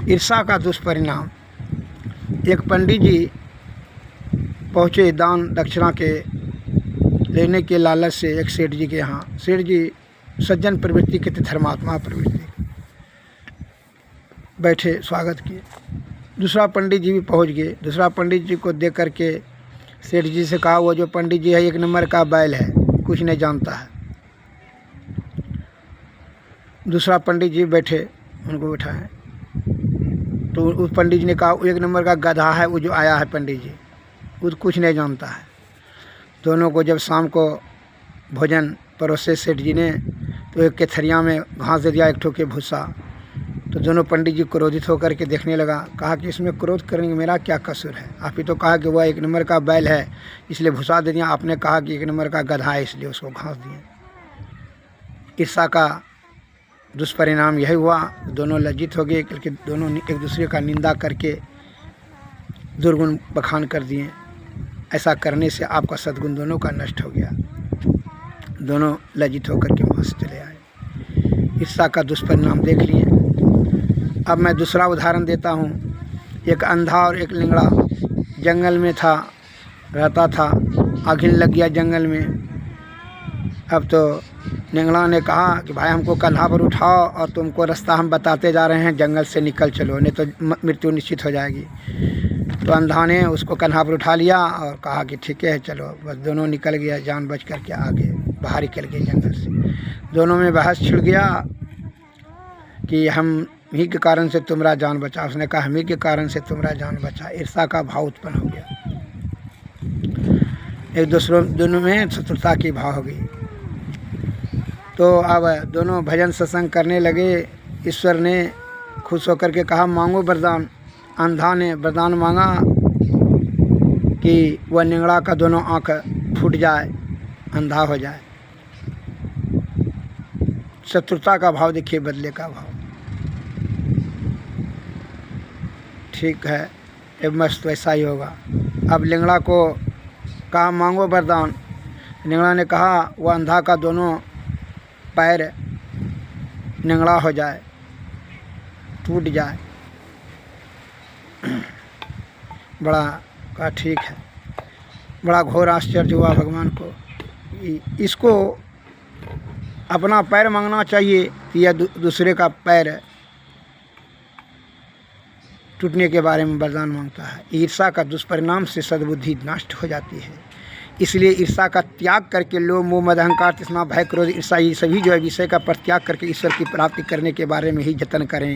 ईर्षा का दुष्परिणाम। एक पंडित जी पहुँचे दान दक्षिणा के लेने के लालच से एक सेठ जी के यहाँ। सेठ जी सज्जन प्रवृत्ति के थे, धर्मात्मा प्रवृत्ति। बैठे, स्वागत किए। दूसरा पंडित जी भी पहुँच गए। दूसरा पंडित जी को देख करके सेठ जी से कहा, वो जो पंडित जी है एक नंबर का बैल है, कुछ नहीं जानता है। दूसरा पंडित जी बैठे, उनको बैठाए तो उस पंडित जी ने कहा, एक नंबर का गधा है वो जो आया है पंडित जी, वो कुछ नहीं जानता है। दोनों को जब शाम को भोजन परोसे सेठ जी ने, तो एक के थरिया में घास दे दिया, एक ठो के भूसा। तो दोनों पंडित जी क्रोधित होकर के देखने लगा। कहा कि इसमें क्रोध करने में मेरा क्या कसूर है? आप ही तो कहा कि वह एक नंबर का बैल है इसलिए भूसा दे दिया, आपने कहा कि एक नंबर का गधा है इसलिए उसको घास दिए। ईर्षा का दुष्परिणाम यही हुआ। दोनों लज्जित हो गए क्योंकि दोनों एक दूसरे का निंदा करके दुर्गुण बखान कर दिए। ऐसा करने से आपका सद्गुण दोनों का नष्ट हो गया। दोनों लज्जित होकर के वहाँ से चले आए। ईर्षा का दुष्परिणाम देख लिए। अब मैं दूसरा उदाहरण देता हूँ। एक अंधा और एक लिंगड़ा जंगल में रहता था। आगिन लग गया जंगल में। अब तो लिंगड़ा ने कहा कि भाई हमको कंधा पर उठाओ और तुमको रास्ता हम बताते जा रहे हैं, जंगल से निकल चलो, नहीं तो मृत्यु निश्चित हो जाएगी। तो अंधा ने उसको कंधा पर उठा लिया और कहा कि ठीक है चलो। बस दोनों निकल गया, जान बच करके आगे बाहर निकल गए जंगल से। दोनों में बहस छिड़ गया कि हम ही के कारण से तुम्हारा जान बचा। उसने कहा हम ही के कारण से तुम्हारा जान बचा। ईर्षा का भाव उत्पन्न हो गया। एक दूसरों दोनों में शत्रुता की भाव हो गई। तो अब दोनों भजन सत्संग करने लगे। ईश्वर ने खुश होकर के कहा मांगो वरदान। अंधा ने वरदान मांगा कि वह निंगड़ा का दोनों आँख फूट जाए, अंधा हो जाए। शत्रुता का भाव देखिए, बदले का भाव। ठीक है, अब मस्त वैसा ही होगा। अब लिंगड़ा को कहा मांगो वरदान। लिंगड़ा ने कहा वह अंधा का दोनों पैर निंगड़ा हो जाए, टूट जाए। बड़ा कहा ठीक है। बड़ा घोर आश्चर्य हुआ भगवान को। इसको अपना पैर मांगना चाहिए कि यह दूसरे का पैर टूटने के बारे में वरदान मांगता है। ईर्षा का दुष्परिणाम से सद्बुद्धि नष्ट हो जाती है। इसलिए ईर्षा का त्याग करके लोभ मोह मद अहंकार तृष्णा भय क्रोध ईर्षा ये सभी जो है विषय का परित्याग करके ईश्वर की प्राप्ति करने के बारे में ही जतन करें।